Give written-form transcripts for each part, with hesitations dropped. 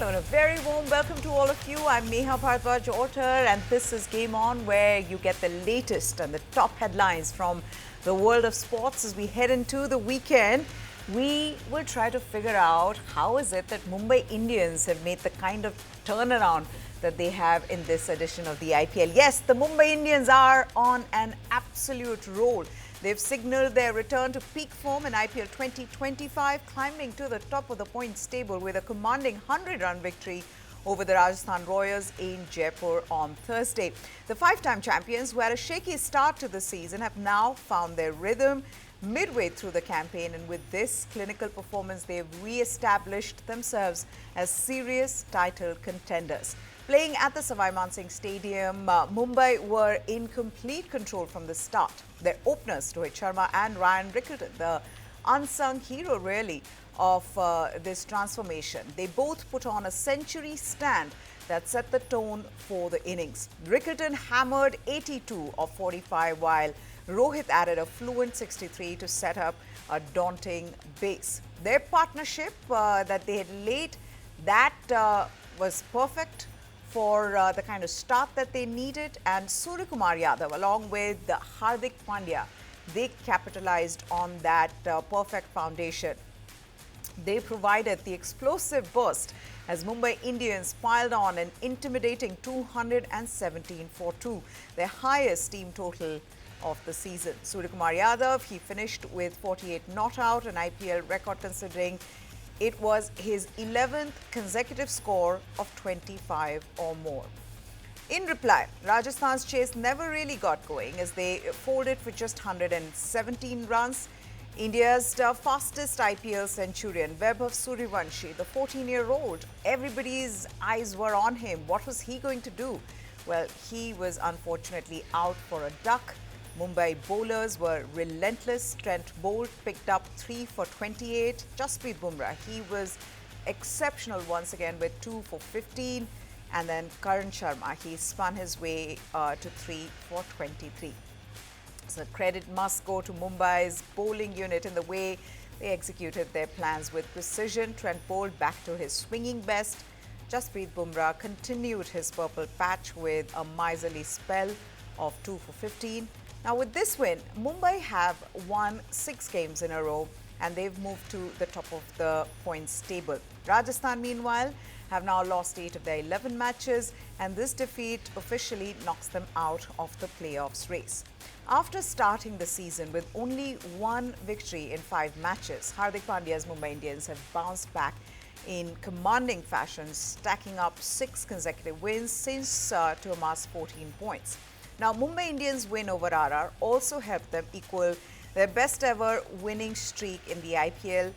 Hello and a very warm welcome to all of you. I'm Neha Bharadwaj-Otter and this is Game On, where you get the latest and the top headlines from the world of sports as we head into the weekend. We will try to figure out how is it that Mumbai Indians have made the kind of turnaround that they have in this edition of the IPL. Yes, the Mumbai Indians are on an absolute roll. They've signaled their return to peak form in IPL 2025, climbing to the top of the points table with a commanding 100-run victory over the Rajasthan Royals in Jaipur on Thursday. The five-time champions, who had a shaky start to the season, have now found their rhythm midway through the campaign, and with this clinical performance, they've re-established themselves as serious title contenders. Playing at the Savai Mansingh Stadium, Mumbai were in complete control from the start. Their openers, Rohit Sharma and Ryan Rickelton, the unsung hero really of this transformation. They both put on a century stand that set the tone for the innings. Rickelton hammered 82 of 45, while Rohit added a fluent 63 to set up a daunting base. Their partnership that they had laid, that was perfect for the kind of start that they needed, and Suryakumar Yadav along with Hardik Pandya, they capitalized on that perfect foundation. They provided the explosive burst as Mumbai Indians piled on an intimidating 217 for 2, their highest team total of the season. Suryakumar Yadav, he finished with 48 not out, an IPL record considering it was his 11th consecutive score of 25 or more. In reply, Rajasthan's chase never really got going as they folded for just 117 runs. India's fastest IPL centurion, Vaibhav Suryavanshi, the 14-year-old, everybody's eyes were on him. What was he going to do? Well, he was unfortunately out for a duck. Mumbai bowlers were relentless. Trent Bolt picked up 3 for 28. Jasprit Bumrah, he was exceptional once again with 2 for 15. And then Karan Sharma, he spun his way to 3 for 23. So credit must go to Mumbai's bowling unit in the way they executed their plans with precision. Trent Bolt back to his swinging best. Jasprit Bumrah continued his purple patch with a miserly spell of 2 for 15. Now, with this win, Mumbai have won 6 games in a row and they've moved to the top of the points table. Rajasthan, meanwhile, have now lost 8 of their 11 matches, and this defeat officially knocks them out of the playoffs race. After starting the season with only 1 victory in 5 matches, Hardik Pandya's Mumbai Indians have bounced back in commanding fashion, stacking up 6 consecutive wins since to amass 14 points. Now, Mumbai Indians' win over RR also helped them equal their best ever winning streak in the IPL,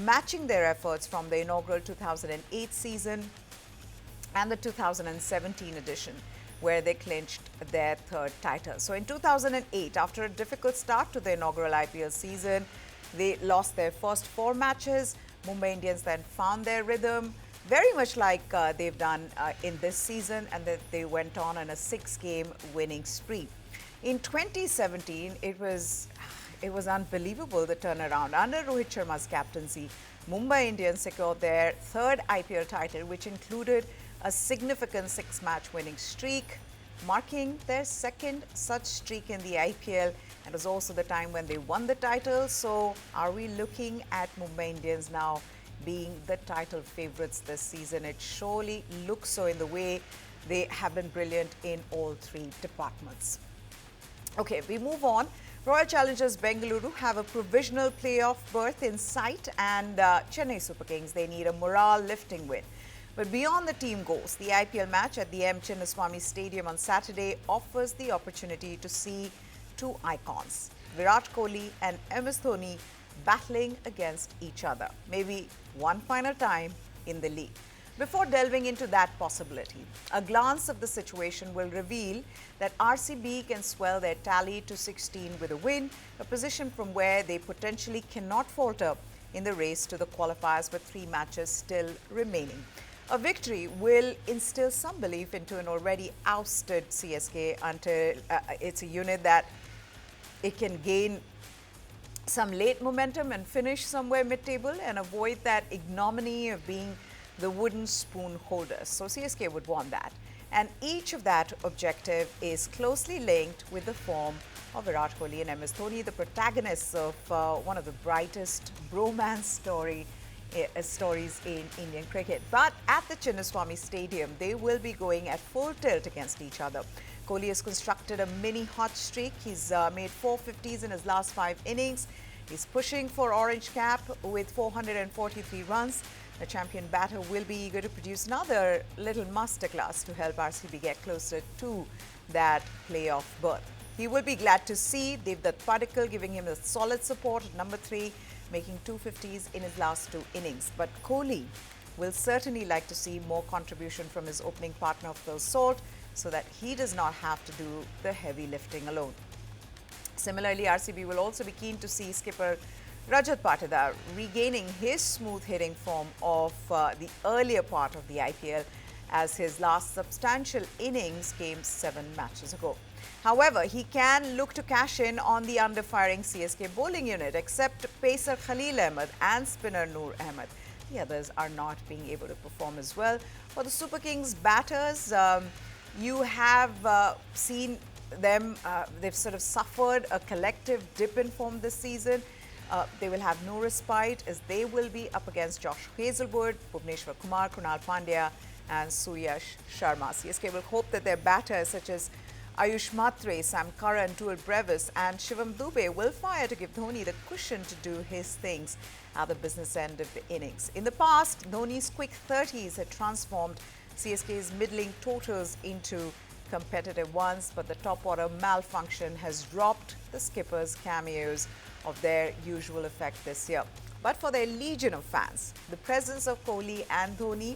matching their efforts from the inaugural 2008 season and the 2017 edition, where they clinched their 3rd title. So in 2008, after a difficult start to the inaugural IPL season, they lost their first 4 matches. Mumbai Indians then found their rhythm, very much like they've done in this season, and that they went on a 6-game winning spree. In 2017, it was unbelievable, the turnaround. Under Rohit Sharma's captaincy, Mumbai Indians secured their 3rd IPL title, which included a significant 6-match winning streak, marking their 2nd such streak in the IPL, and it was also the time when they won the title. So are we looking at Mumbai Indians now being the title favourites this season? It surely looks so in the way they have been brilliant in all 3 departments. Okay, we move on. Royal Challengers Bengaluru have a provisional playoff berth in sight, and Chennai Super Kings, they need a morale-lifting win. But beyond the team goals, the IPL match at the M. Chinnaswamy Stadium on Saturday offers the opportunity to see 2 icons, Virat Kohli and MS Dhoni, battling against each other, maybe one final time in the league. Before delving into that possibility, a glance of the situation will reveal that RCB can swell their tally to 16 with a win, a position from where they potentially cannot falter in the race to the qualifiers with 3 matches still remaining. A victory will instill some belief into an already ousted CSK until it's a unit that it can gain some late momentum and finish somewhere mid-table and avoid that ignominy of being the wooden spoon holders. So CSK would want that. And each of that objective is closely linked with the form of Virat Kohli and MS Dhoni, the protagonists of one of the brightest bromance stories in Indian cricket. But at the Chinnaswamy Stadium, they will be going at full tilt against each other. Kohli has constructed a mini hot streak. He's made 450s in his last 5 innings. He's pushing for orange cap with 443 runs. The champion batter will be eager to produce another little masterclass to help RCB get closer to that playoff berth. He will be glad to see Devdutt Padikkal giving him a solid support at number 3, making 250s in his last 2 innings. But Kohli will certainly like to see more contribution from his opening partner Phil Salt so that he does not have to do the heavy lifting alone. Similarly, RCB will also be keen to see skipper Rajat Patidar regaining his smooth hitting form of the earlier part of the IPL, as his last substantial innings came 7 matches ago. However, he can look to cash in on the under-firing CSK bowling unit, except pacer Khalil Ahmed and spinner Noor Ahmed. The others are not being able to perform as well. For the Super Kings batters, you have seen them, they've sort of suffered a collective dip in form this season. They will have no respite as they will be up against Josh Hazelwood, Bhuvneshwar Kumar, Krunal Pandya and Suyash Sharma. CSK will hope that their batters such as Ayush Matre, Sam Curran, Tual Brevis and Shivam Dubey will fire to give Dhoni the cushion to do his things at the business end of the innings. In the past, Dhoni's quick 30s had transformed CSK's middling totals into competitive ones, but the top order malfunction has dropped the skipper's cameos of their usual effect this year. But for their legion of fans, the presence of Kohli and Dhoni,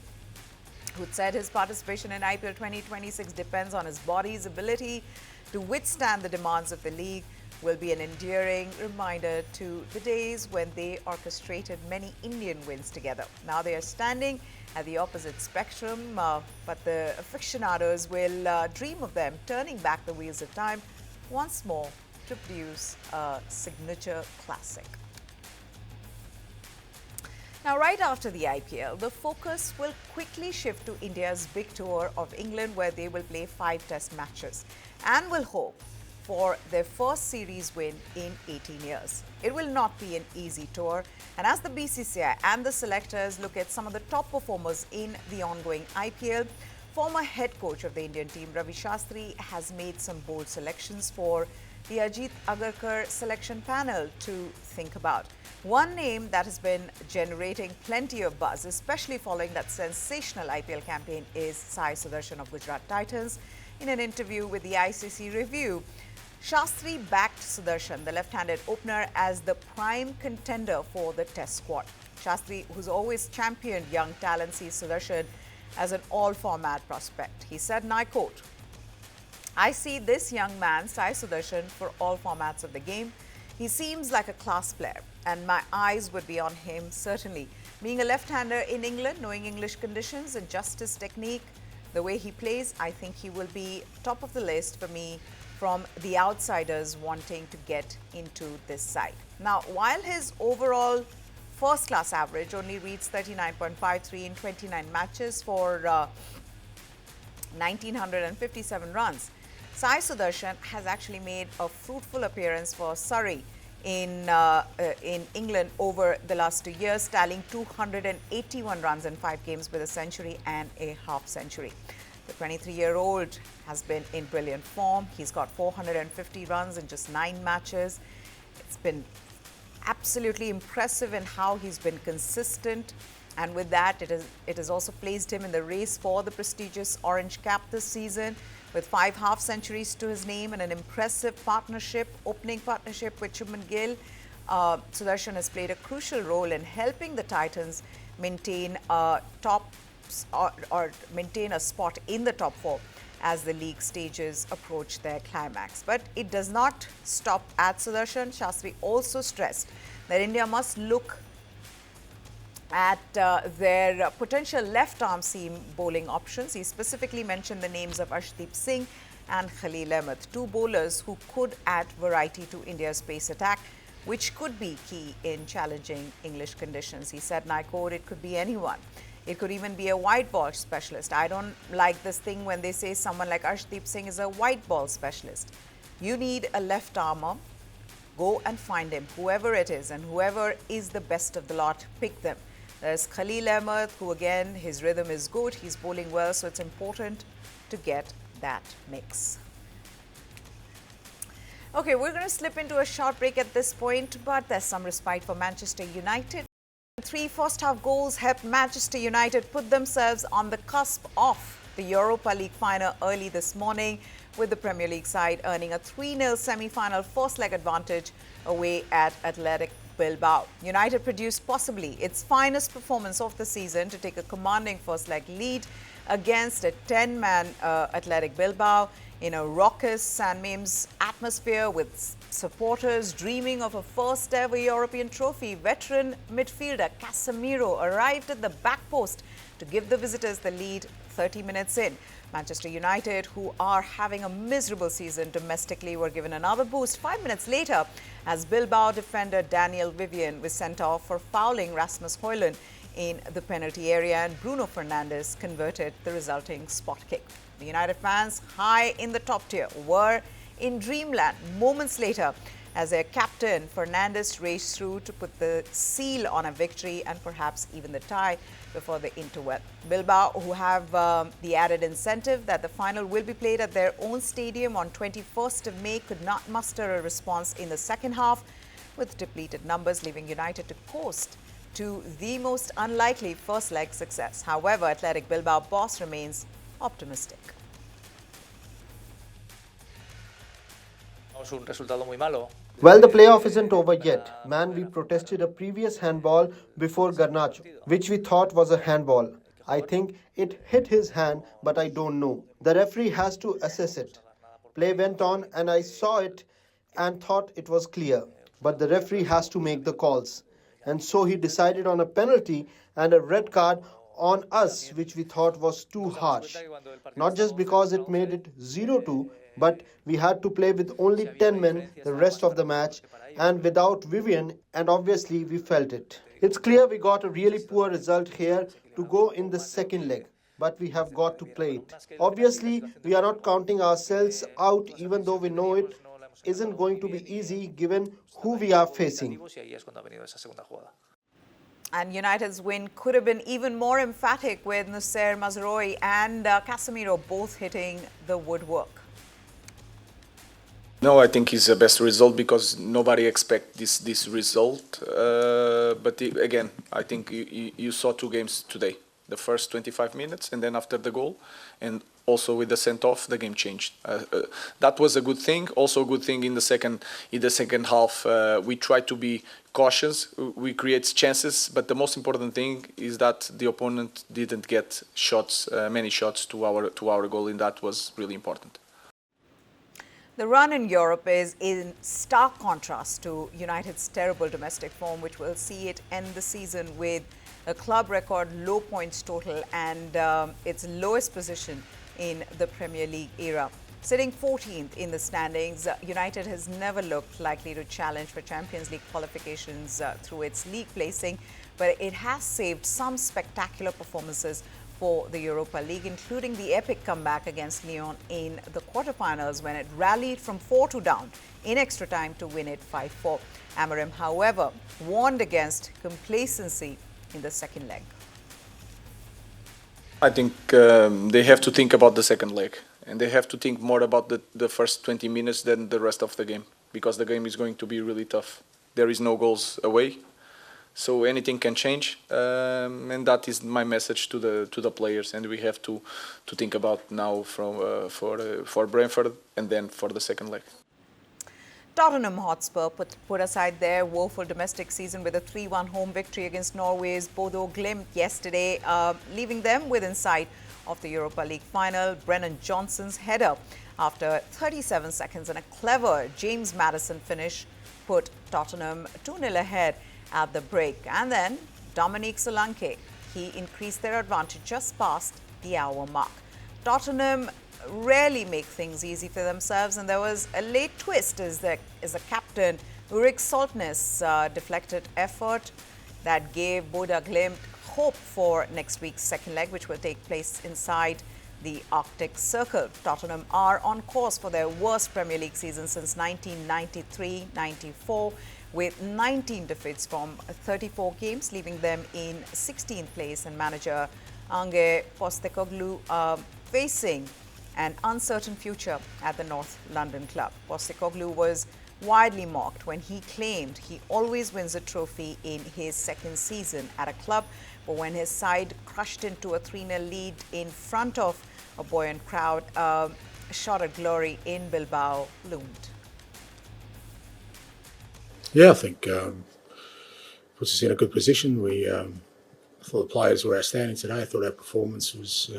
who said his participation in IPL 2026 depends on his body's ability to withstand the demands of the league, will be an endearing reminder to the days when they orchestrated many Indian wins together. Now they are standing at the opposite spectrum, but the aficionados will dream of them turning back the wheels of time once more to produce a signature classic. Now, right after the IPL, the focus will quickly shift to India's big tour of England, where they will play 5 test matches and will hope for their first series win in 18 years. It will not be an easy tour, and as the BCCI and the selectors look at some of the top performers in the ongoing IPL, former head coach of the Indian team Ravi Shastri has made some bold selections for the Ajit Agarkar selection panel to think about. One name that has been generating plenty of buzz, especially following that sensational IPL campaign, is Sai Sudarshan of Gujarat Titans. In an interview with the ICC Review, Shastri backed Sudarshan, the left-handed opener, as the prime contender for the Test squad. Shastri, who's always championed young talent, sees Sudarshan as an all-format prospect. He said, and I quote, "I see this young man, Sai Sudarshan, for all formats of the game. He seems like a class player, and my eyes would be on him, certainly. Being a left-hander in England, knowing English conditions and just his technique, the way he plays, I think he will be top of the list for me from the outsiders wanting to get into this side." Now, while his overall first-class average only reached 39.53 in 29 matches for 1,957 runs, Sai Sudarshan has actually made a fruitful appearance for Surrey in England over the last 2 years, tallying 281 runs in 5 games with a century and a half century. The 23-year-old has been in brilliant form. He's got 450 runs in just 9 matches. It's been absolutely impressive in how he's been consistent, and with that, it has also placed him in the race for the prestigious orange cap this season, with 5 half-centuries to his name and an impressive opening partnership with Shubman Gill. Sudarshan has played a crucial role in helping the Titans maintain a maintain a spot in the top 4 as the league stages approach their climax. But it does not stop at Sudarshan. Shastri also stressed that India must look at their potential left-arm seam bowling options. He specifically mentioned the names of Arshdeep Singh and Khalil Ahmed, 2 bowlers who could add variety to India's pace attack, which could be key in challenging English conditions. He said, and I quote, "It could be anyone. It could even be a white ball specialist. I don't like this thing when they say someone like Arshdeep Singh is a white ball specialist. You need a left armer. Go and find him, whoever it is, and whoever is the best of the lot, pick them. There's Khalil Ahmed, who again, his rhythm is good. He's bowling well, so it's important to get that mix. Okay, we're going to slip into a short break at this point, but there's some respite for Manchester United. 3 first-half goals helped Manchester United put themselves on the cusp of the Europa League final early this morning, with the Premier League side earning a 3-0 semi-final first-leg advantage away at Athletic Bilbao. United produced possibly its finest performance of the season to take a commanding first-leg lead against a 10-man Athletic Bilbao in a raucous San Mamés atmosphere with supporters dreaming of a first-ever European trophy. Veteran midfielder Casemiro arrived at the back post to give the visitors the lead 30 minutes in. Manchester United, who are having a miserable season domestically, were given another boost 5 minutes later as Bilbao defender Daniel Vivian was sent off for fouling Rasmus Højlund in the penalty area, and Bruno Fernandes converted the resulting spot kick. The United fans, high in the top tier, were in dreamland moments later as their captain Fernandes raced through to put the seal on a victory and perhaps even the tie before the interval. Bilbao, who have the added incentive that the final will be played at their own stadium on 21st of May, could not muster a response in the second half, with depleted numbers leaving United to coast to the most unlikely first leg success. However, Athletic Bilbao boss remains optimistic. Well, the playoff isn't over yet. Man, we protested a previous handball before Garnacho, which we thought was a handball. I think it hit his hand, but I don't know. The referee has to assess it. Play went on and I saw it and thought it was clear. But the referee has to make the calls. And so he decided on a penalty and a red card on us, which we thought was too harsh. Not just because it made it 0-2, but we had to play with only 10 men the rest of the match and without Vivian, and obviously we felt it. It's clear we got a really poor result here to go in the second leg, but we have got to play it. Obviously, we are not counting ourselves out, even though we know it isn't going to be easy given who we are facing. And United's win could have been even more emphatic with Noussair Mazraoui and Casemiro both hitting the woodwork. No, I think it's the best result because nobody expects this result. Again, I think you saw 2 games today. The first 25 minutes and then after the goal, and also with the sent-off, the game changed. That was a good thing. Also a good thing in the second half, we tried to be cautious. We create chances, but the most important thing is that the opponent didn't get shots, many shots to our goal, and that was really important. The run in Europe is in stark contrast to United's terrible domestic form, which will see it end the season with a club record low points total and its lowest position in the Premier League era. Sitting 14th in the standings, United has never looked likely to challenge for Champions League qualifications through its league placing, but it has saved some spectacular performances for the Europa League, including the epic comeback against Lyon in the quarterfinals when it rallied from 4-2 down in extra time to win it 5-4. Amorim, however, warned against complacency in the second leg. I think they have to think about the second leg, and they have to think more about the first 20 minutes than the rest of the game, because the game is going to be really tough. There is no goals away, so anything can change, and that is my message to the players. And we have to think about now for Brentford and then for the second leg. Tottenham Hotspur put aside their woeful domestic season with a 3-1 home victory against Norway's Bodo Glimt yesterday, leaving them within sight of the Europa League final. Brennan Johnson's header after 37 seconds and a clever James Maddison finish put Tottenham 2-0 ahead at the break. And then Dominic Solanke, he increased their advantage just past the hour mark. Tottenham rarely make things easy for themselves, and there was a late twist as the captain Ulrik Saltnes deflected effort that gave Bodo Glimt hope for next week's second leg, which will take place inside the Arctic Circle. Tottenham are on course for their worst Premier League season since 1993-94, with 19 defeats from 34 games, leaving them in 16th place, and manager Ange Postecoglou facing an uncertain future at the North London club. Postecoglou was widely mocked when he claimed he always wins a trophy in his second season at a club, but when his side crushed into a 3-0 lead in front of a buoyant crowd, a shot at glory in Bilbao loomed. Yeah, I think puts us in a good position. I thought the players were outstanding today. I thought our performance was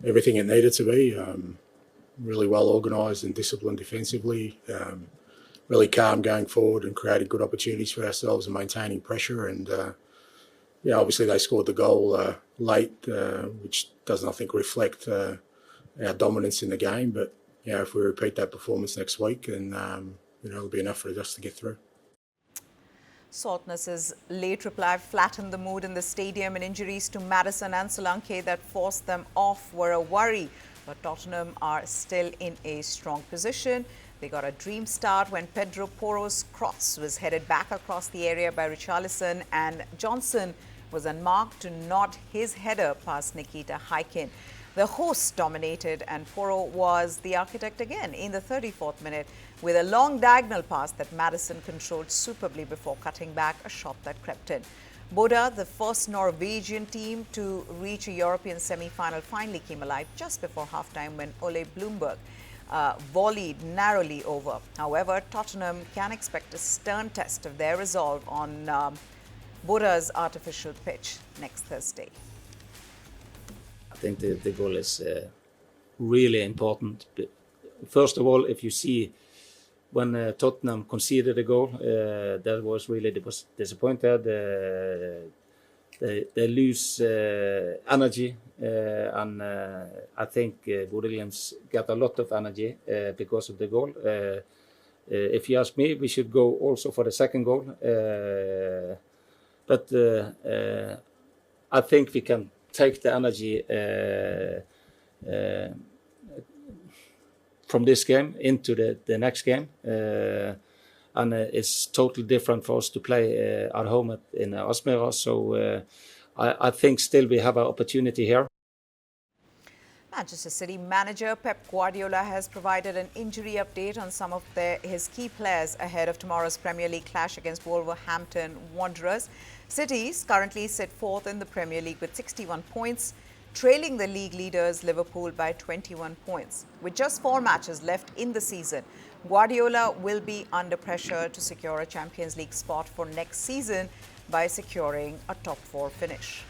everything it needed to be. Really well organised and disciplined defensively. Really calm going forward and created good opportunities for ourselves and maintaining pressure. And obviously they scored the goal late, which doesn't, I think, reflect our dominance in the game. But if we repeat that performance next week, then it'll be enough for us to get through. Saltness's late reply flattened the mood in the stadium, and injuries to Maddison and Solanke that forced them off were a worry. But Tottenham are still in a strong position. They got a dream start when Pedro Porro's cross was headed back across the area by Richarlison, and Johnson was unmarked to nod his header past Nikita Hykin. The hosts dominated, and Porro was the architect again in the 34th minute with a long diagonal pass that Maddison controlled superbly before cutting back a shot that crept in. Boda, the first Norwegian team to reach a European semi-final, finally came alive just before halftime when Ole Bloomberg volleyed narrowly over. However, Tottenham can expect a stern test of their resolve on Boda's artificial pitch next Thursday. I think the goal is really important. First of all, if you see when Tottenham conceded a goal, that was really disappointed. They lose energy, and I think Williams got a lot of energy because of the goal. If you ask me, we should go also for the second goal. But I think we can take the energy from this game into the next game. And it's totally different for us to play at home in Aspmyra. So I think still we have an opportunity here. Manchester City manager Pep Guardiola has provided an injury update on some of his key players ahead of tomorrow's Premier League clash against Wolverhampton Wanderers. City currently sit fourth in the Premier League with 61 points, trailing the league leaders Liverpool by 21 points. With just 4 matches left in the season, Guardiola will be under pressure to secure a Champions League spot for next season by securing a top 4 finish.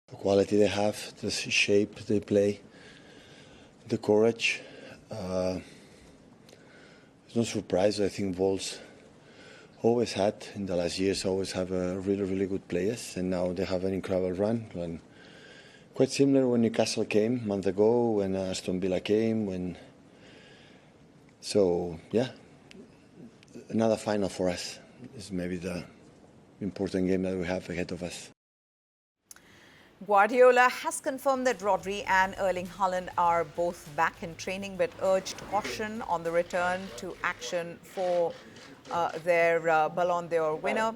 The quality they have, the shape they play, the courage. It's no surprise. I think Wolves always had, in the last years, always have really, really good players, and now they have an incredible run. And quite similar when Newcastle came a month ago, when Aston Villa came, So, yeah, another final for us is maybe the important game that we have ahead of us. Guardiola has confirmed that Rodri and Erling Haaland are both back in training, but urged caution on the return to action for their Ballon d'Or winner,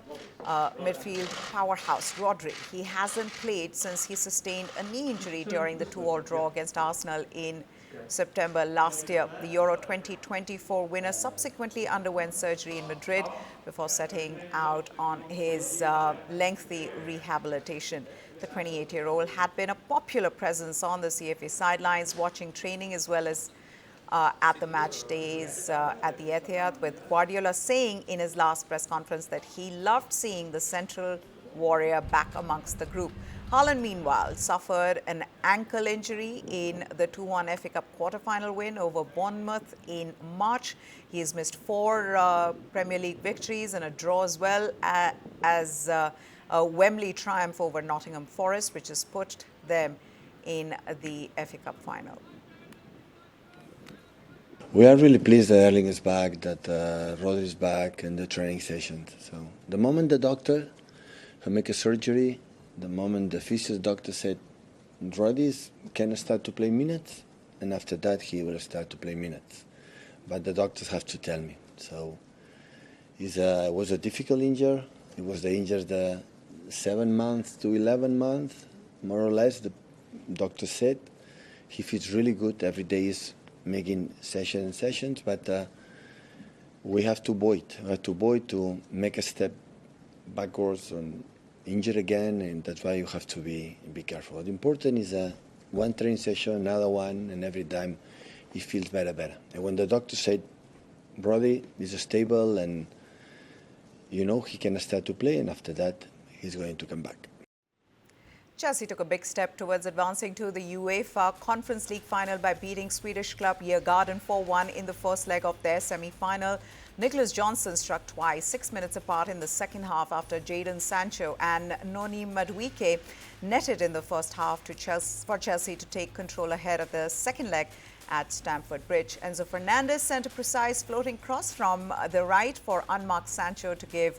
midfield powerhouse Rodri. He hasn't played since he sustained a knee injury during the 2-2 draw against Arsenal in September last year. The Euro 2024 winner subsequently underwent surgery in Madrid before setting out on his lengthy rehabilitation. The 28-year-old had been a popular presence on the CFA sidelines, watching training as well as at the match days at the Etihad, with Guardiola saying in his last press conference that he loved seeing the central warrior back amongst the group. Haaland, meanwhile, suffered an ankle injury in the 2-1 FA Cup quarter-final win over Bournemouth in March. He has missed 4 Premier League victories and a draw as well as a Wembley triumph over Nottingham Forest, which has put them in the FA Cup final. We are really pleased that Erling is back, that Rodri is back in the training sessions. So the moment the doctor he make a surgery. The moment the physio doctor said, Roddy can start to play minutes, and after that he will start to play minutes. But the doctors have to tell me. So it was a difficult injury. It was the injury the 7 months to 11 months, more or less, the doctor said. He feels really good. Every day is making sessions, but we have to avoid. We have to avoid to make a step backwards and injure again, and that's why you have to be careful. The important is one training session, another one, and every time he feels better. And when the doctor said, Brody is stable and he can start to play, and after that he's going to come back. Chelsea took a big step towards advancing to the UEFA Conference League final by beating Swedish club Djurgården 4-1 in the first leg of their semi-final. Nicholas Johnson struck twice, 6 minutes apart in the second half after Jadon Sancho and Noni Madueke netted in the first half for Chelsea to take control ahead of the second leg at Stamford Bridge. Enzo Fernandez sent a precise floating cross from the right for unmarked Sancho to give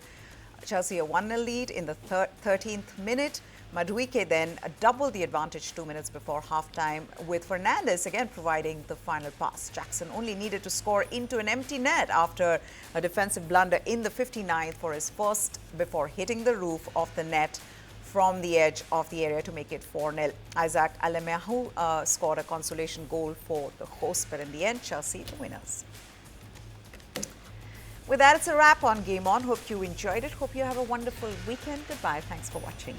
Chelsea a 1-0 lead in the 13th minute. Madueke then doubled the advantage 2 minutes before halftime, with Fernandes again providing the final pass. Jackson only needed to score into an empty net after a defensive blunder in the 59th for his first before hitting the roof of the net from the edge of the area to make it 4-0. Isaac Alemahu scored a consolation goal for the hosts, but in the end, Chelsea the winners. With that, it's a wrap on Game On. Hope you enjoyed it. Hope you have a wonderful weekend. Goodbye. Thanks for watching.